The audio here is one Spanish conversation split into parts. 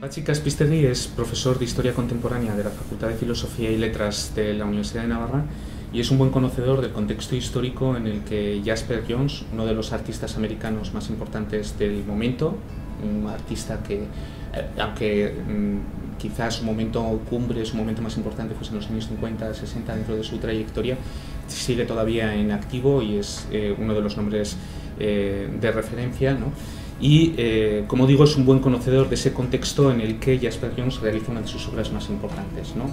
Patxi Caspistegi es profesor de Historia Contemporánea de la Facultad de Filosofía y Letras de la Universidad de Navarra y es un buen conocedor del contexto histórico en el que Jasper Johns, uno de los artistas americanos más importantes del momento, un artista que, aunque quizás su momento cumbre, su momento más importante fuese en los años 50, 60 dentro de su trayectoria, sigue todavía en activo y es uno de los nombres de referencia, ¿no? Y, como digo, es un buen conocedor de ese contexto en el que Jasper Johns realiza una de sus obras más importantes, ¿no?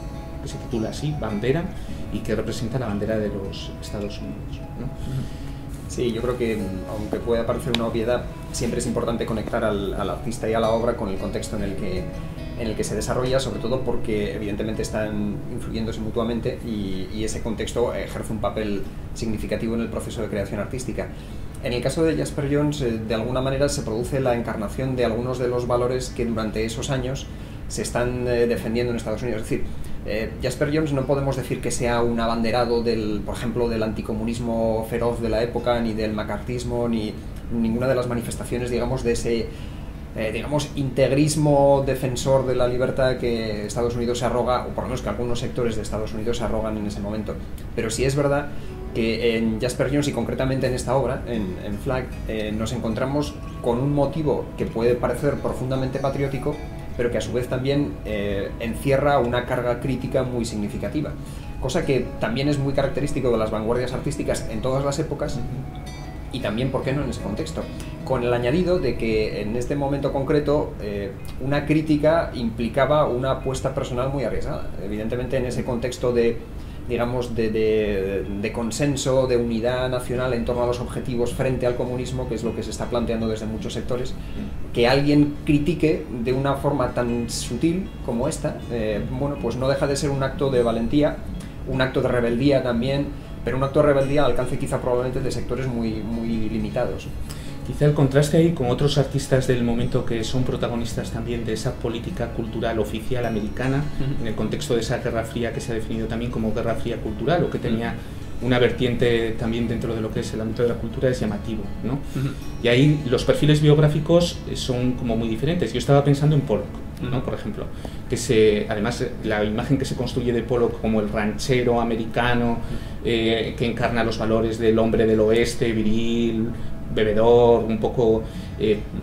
Que se titula así, Bandera, y que representa la bandera de los Estados Unidos, ¿no? Sí, yo creo que, aunque pueda parecer una obviedad, siempre es importante conectar al artista y a la obra con el contexto en el que se desarrolla, sobre todo porque evidentemente están influyéndose mutuamente y ese contexto ejerce un papel significativo en el proceso de creación artística. En el caso de Jasper Johns, de alguna manera se produce la encarnación de algunos de los valores que durante esos años se están defendiendo en Estados Unidos. Es decir, Jasper Johns no podemos decir que sea un abanderado por ejemplo, del anticomunismo feroz de la época, ni del macartismo, ni ninguna de las manifestaciones, digamos, de ese integrismo defensor de la libertad que Estados Unidos se arroga, o por lo menos que algunos sectores de Estados Unidos se arrogan en ese momento. Pero sí es verdad que en Jasper Johns y concretamente en esta obra, en Flag, nos encontramos con un motivo que puede parecer profundamente patriótico, pero que a su vez también encierra una carga crítica muy significativa, cosa que también es muy característico de las vanguardias artísticas en todas las épocas y también, ¿por qué no?, en ese contexto, con el añadido de que en este momento concreto una crítica implicaba una apuesta personal muy arriesgada. Evidentemente, en ese contexto de consenso, de unidad nacional en torno a los objetivos frente al comunismo, que es lo que se está planteando desde muchos sectores, que alguien critique de una forma tan sutil como esta, bueno, pues no deja de ser un acto de valentía, un acto de rebeldía también, pero un acto de rebeldía al alcance quizá probablemente de sectores muy limitados. Quizá el contraste ahí con otros artistas del momento que son protagonistas también de esa política cultural oficial americana, en el contexto de esa Guerra Fría que se ha definido también como Guerra Fría cultural, o que tenía una vertiente también dentro de lo que es el ámbito de la cultura, es llamativo, ¿no? Y ahí los perfiles biográficos son como muy diferentes. Yo estaba pensando en Pollock, ¿no? Por ejemplo, además la imagen que se construye de Pollock como el ranchero americano, que encarna los valores del hombre del oeste, viril, bebedor, un poco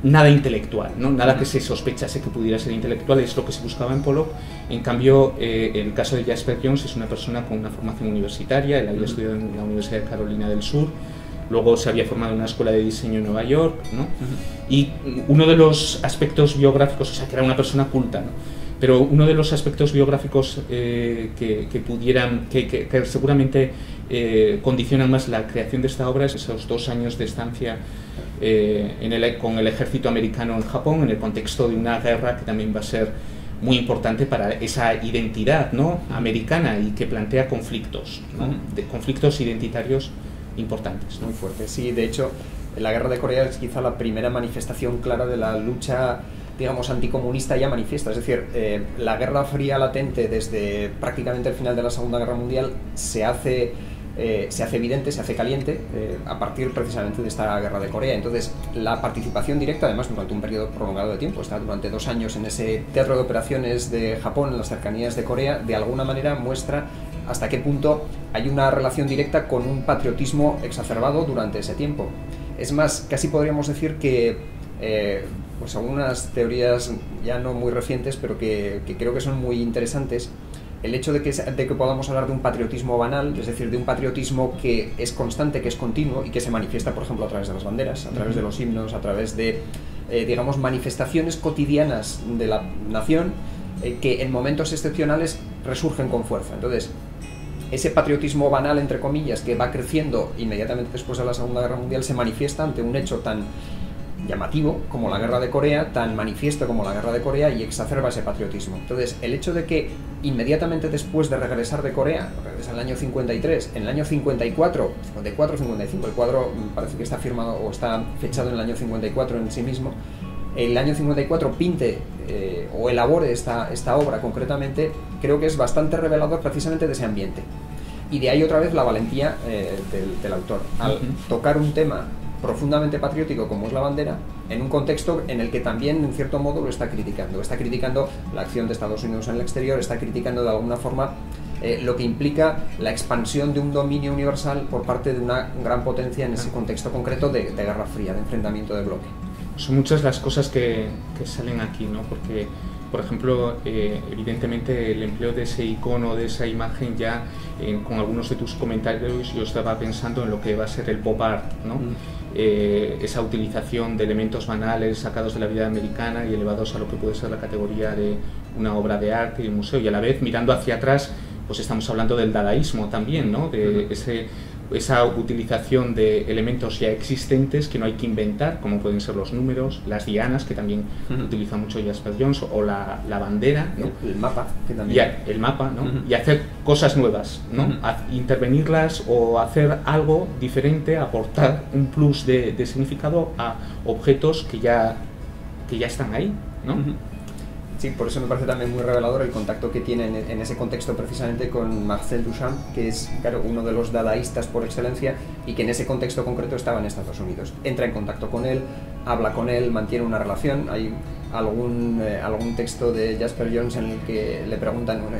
nada intelectual, ¿no? Nada que se sospechase que pudiera ser intelectual, es lo que se buscaba en Pollock. En cambio, el caso de Jasper Johns es una persona con una formación universitaria. Él había estudiado en la Universidad de Carolina del Sur, luego se había formado en una escuela de diseño en Nueva York, ¿no? Y uno de los aspectos biográficos, o sea, que era una persona culta, ¿no? Pero uno de los aspectos biográficos que seguramente condicionan más la creación de esta obra es esos 2 años de estancia con el ejército americano en Japón, en el contexto de una guerra que también va a ser muy importante para esa identidad, ¿no?, americana, y que plantea conflictos, ¿no?, conflictos identitarios importantes, ¿no? Muy fuertes. Sí, de hecho, la Guerra de Corea es quizá la primera manifestación clara de la lucha, digamos, anticomunista ya manifiesta. Es decir, la Guerra Fría latente desde prácticamente el final de la Segunda Guerra Mundial se hace evidente, se hace caliente a partir precisamente de esta Guerra de Corea. Entonces, la participación directa, además durante un periodo prolongado de tiempo, está durante 2 años en ese teatro de operaciones de Japón, en las cercanías de Corea, de alguna manera muestra hasta qué punto hay una relación directa con un patriotismo exacerbado durante ese tiempo. Es más, casi podríamos decir que pues algunas teorías ya no muy recientes, pero que creo que son muy interesantes, el hecho de que podamos hablar de un patriotismo banal, es decir, de un patriotismo que es constante, que es continuo y que se manifiesta, por ejemplo, a través de las banderas, a través de los himnos, a través de, digamos, manifestaciones cotidianas de la nación que en momentos excepcionales resurgen con fuerza. Entonces, ese patriotismo banal, entre comillas, que va creciendo inmediatamente después de la Segunda Guerra Mundial, se manifiesta ante un hecho tan llamativo como la Guerra de Corea, tan manifiesto como la Guerra de Corea, y exacerba ese patriotismo. Entonces, el hecho de que inmediatamente después de regresar de Corea, regresa en el año 53, en el año 54, 55, el cuadro parece que está firmado o está fechado en el año 54 en sí mismo, el año 54 pinte o elabore esta obra concretamente, creo que es bastante revelador precisamente de ese ambiente. Y de ahí otra vez la valentía del autor, al tocar un tema profundamente patriótico como es la bandera, en un contexto en el que también, en cierto modo, lo está criticando. Está criticando la acción de Estados Unidos en el exterior, está criticando de alguna forma lo que implica la expansión de un dominio universal por parte de una gran potencia en ese contexto concreto de Guerra Fría, de enfrentamiento de bloque. Son muchas las cosas que salen aquí, ¿no? Porque, por ejemplo, evidentemente el empleo de ese icono, de esa imagen, ya con algunos de tus comentarios yo estaba pensando en lo que va a ser el pop art, ¿no? Esa utilización de elementos banales sacados de la vida americana y elevados a lo que puede ser la categoría de una obra de arte y un museo, y a la vez mirando hacia atrás, pues estamos hablando del dadaísmo también, ¿no? De esa utilización de elementos ya existentes que no hay que inventar, como pueden ser los números, las dianas, que también utiliza mucho Jasper Johns, o la bandera, ¿no? El mapa, que también. El mapa, ¿no? Y hacer cosas nuevas, ¿no? Intervenirlas o hacer algo diferente, aportar un plus de significado a objetos que ya están ahí, ¿no? Sí, por eso me parece también muy revelador el contacto que tiene en ese contexto precisamente con Marcel Duchamp, que es, claro, uno de los dadaístas por excelencia y que en ese contexto concreto estaba en Estados Unidos. Entra en contacto con él, habla con él, mantiene una relación. Hay algún texto de Jasper Johns en el que le preguntan, bueno,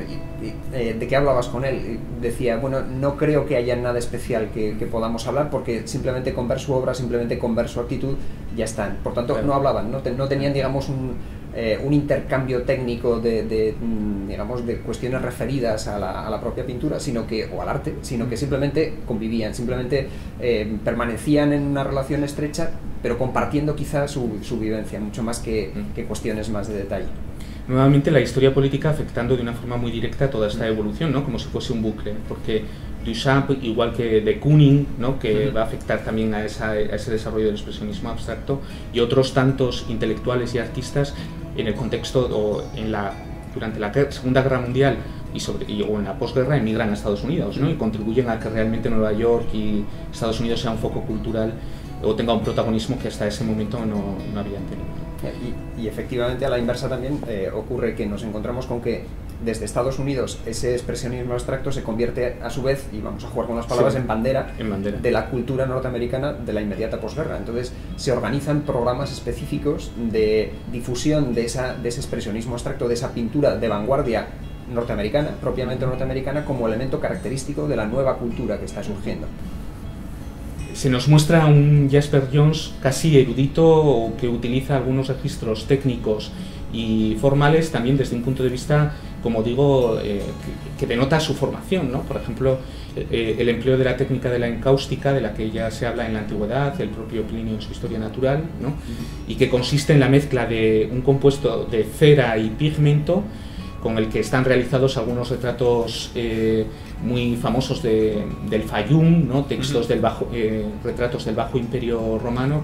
¿de qué hablabas con él? Y decía, bueno, no creo que haya nada especial que podamos hablar, porque simplemente con ver su obra, simplemente con ver su actitud, ya están. Por tanto, no hablaban, no tenían, digamos, un intercambio técnico de cuestiones referidas a la propia pintura, o al arte, sino que simplemente convivían, simplemente permanecían en una relación estrecha, pero compartiendo quizá su vivencia, mucho más que cuestiones más de detalle. Nuevamente la historia política afectando de una forma muy directa toda esta evolución, ¿no? Como si fuese un bucle, porque Duchamp, igual que de Kooning, ¿no? Que va a afectar también a ese desarrollo del expresionismo abstracto, y otros tantos intelectuales y artistas en el contexto o durante la Segunda Guerra Mundial o en la posguerra emigran a Estados Unidos, ¿no? Y contribuyen a que realmente Nueva York y Estados Unidos sea un foco cultural o tenga un protagonismo que hasta ese momento no habían tenido. Y efectivamente a la inversa también ocurre que nos encontramos con que desde Estados Unidos ese expresionismo abstracto se convierte a su vez, y vamos a jugar con las palabras, en bandera de la cultura norteamericana de la inmediata posguerra. Entonces se organizan programas específicos de difusión de ese expresionismo abstracto, de esa pintura de vanguardia norteamericana, propiamente norteamericana, como elemento característico de la nueva cultura que está surgiendo. Se nos muestra un Jasper Johns casi erudito, que utiliza algunos registros técnicos y formales también desde un punto de vista, como digo, que denota su formación, ¿no? Por ejemplo, el empleo de la técnica de la encáustica, de la que ya se habla en la antigüedad, el propio Plinio en su Historia Natural, ¿no? Y que consiste en la mezcla de un compuesto de cera y pigmento, con el que están realizados algunos retratos muy famosos del Fayum, ¿no? Textos retratos del Bajo Imperio Romano,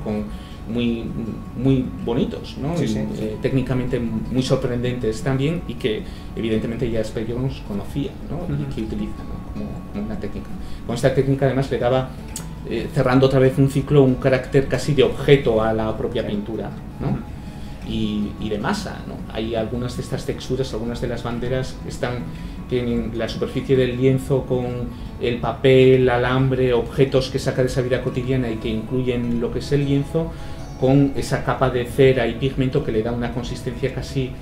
muy bonitos, ¿no? Técnicamente muy sorprendentes también, y que evidentemente Jasper Johns conocía, ¿no? Y que utiliza, ¿no? como una técnica. Con esta técnica además le daba, cerrando otra vez un ciclo, un carácter casi de objeto a la propia pintura, ¿no? Y de masa, ¿no? Hay algunas de estas texturas, algunas de las banderas tienen la superficie del lienzo con el papel, alambre, objetos que saca de esa vida cotidiana y que incluyen lo que es el lienzo, con esa capa de cera y pigmento que le da una consistencia casi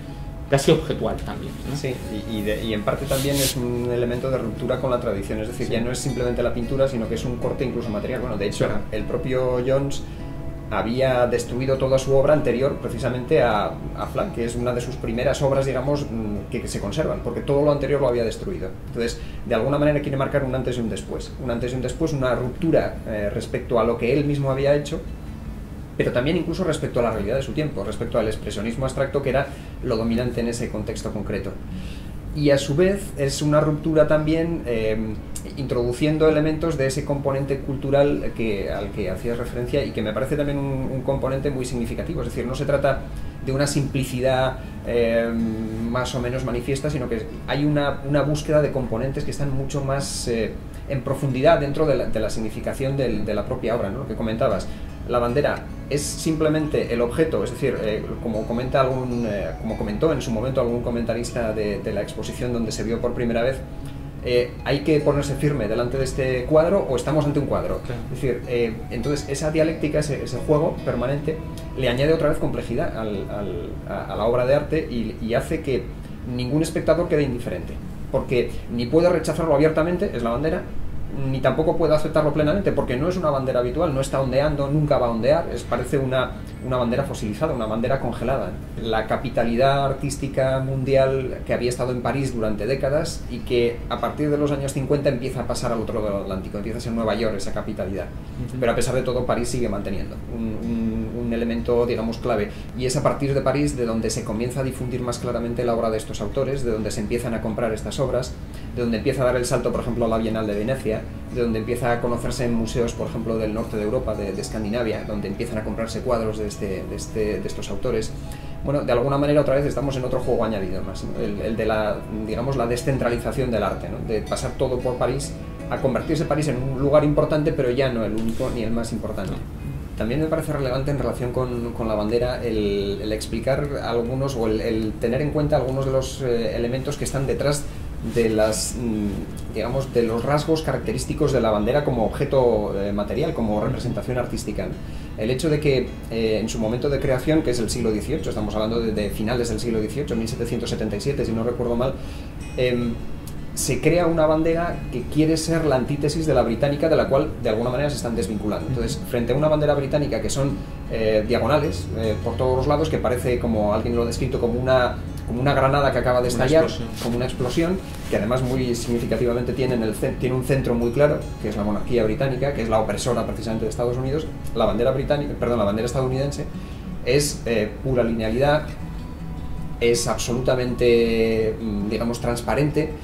objetual también, ¿no? Sí, y en parte también es un elemento de ruptura con la tradición, es decir, ya no es simplemente la pintura, sino que es un corte incluso material. Bueno, de hecho, el propio Johns había destruido toda su obra anterior precisamente a Flank, que es una de sus primeras obras, digamos, que se conservan, porque todo lo anterior lo había destruido. Entonces, de alguna manera quiere marcar un antes y un después, una ruptura respecto a lo que él mismo había hecho, pero también incluso respecto a la realidad de su tiempo, respecto al expresionismo abstracto, que era lo dominante en ese contexto concreto. Y a su vez es una ruptura también introduciendo elementos de ese componente cultural al que hacías referencia, y que me parece también un componente muy significativo. Es decir, no se trata de una simplicidad más o menos manifiesta, sino que hay una búsqueda de componentes que están mucho más en profundidad dentro de la significación de la propia obra, ¿no? Lo que comentabas. La bandera es simplemente el objeto, es decir, como comentó en su momento algún comentarista de la exposición donde se vio por primera vez, hay que ponerse firme delante de este cuadro o estamos ante un cuadro. Claro. Es decir, entonces esa dialéctica, ese juego permanente, le añade otra vez complejidad a la obra de arte y hace que ningún espectador quede indiferente, porque ni puede rechazarlo abiertamente, es la bandera, ni tampoco puede aceptarlo plenamente, porque no es una bandera habitual, no está ondeando, nunca va a ondear, parece una bandera fosilizada, una bandera congelada. La capitalidad artística mundial que había estado en París durante décadas y que a partir de los años 50 empieza a pasar al otro lado del Atlántico, empieza a ser Nueva York esa capitalidad. Pero a pesar de todo, París sigue manteniendo un elemento, digamos, clave. Y es a partir de París de donde se comienza a difundir más claramente la obra de estos autores, de donde se empiezan a comprar estas obras, de donde empieza a dar el salto, por ejemplo, a la Bienal de Venecia, de donde empieza a conocerse en museos, por ejemplo, del norte de Europa, de Escandinavia, donde empiezan a comprarse cuadros de estos autores. Bueno, de alguna manera otra vez estamos en otro juego añadido más, ¿no? El de la, digamos, la descentralización del arte, ¿no? De pasar todo por París, a convertirse París en un lugar importante, pero ya no el único ni el más importante. También me parece relevante en relación con la bandera el explicar algunos, o el tener en cuenta algunos de los elementos que están detrás de las, digamos, de los rasgos característicos de la bandera como objeto material, como representación artística. El hecho de que en su momento de creación, que es el siglo XVIII, estamos hablando de finales del siglo XVIII, 1777, si no recuerdo mal, se crea una bandera que quiere ser la antítesis de la británica, de la cual de alguna manera se están desvinculando. Entonces, frente a una bandera británica que son diagonales por todos los lados, que parece, como alguien lo ha descrito, como una granada que acaba de estallar, como una explosión, que además muy significativamente tiene un centro muy claro, que es la monarquía británica, que es la opresora precisamente de Estados Unidos. La bandera estadounidense es pura linealidad, es absolutamente, digamos, transparente,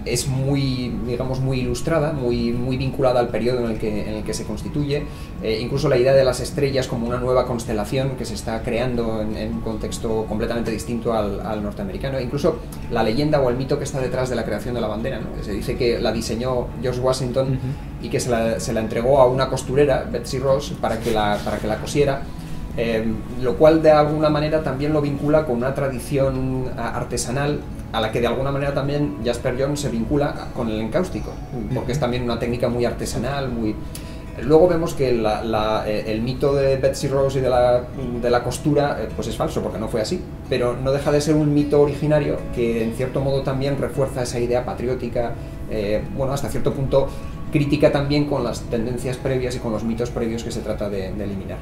es muy, digamos, muy ilustrada, muy vinculada al periodo en el que se constituye. Incluso la idea de las estrellas como una nueva constelación que se está creando en un contexto completamente distinto al norteamericano. Incluso la leyenda o el mito que está detrás de la creación de la bandera, ¿no? Que se dice que la diseñó George Washington y que se la entregó a una costurera, Betsy Ross, para que la cosiera. Lo cual de alguna manera también lo vincula con una tradición artesanal a la que de alguna manera también Jasper Johns se vincula con el encáustico, porque es también una técnica muy artesanal, muy... Luego vemos que el mito de Betsy Ross y de la costura pues es falso, porque no fue así, pero no deja de ser un mito originario que en cierto modo también refuerza esa idea patriótica, bueno, hasta cierto punto crítica también con las tendencias previas y con los mitos previos que se trata de eliminar.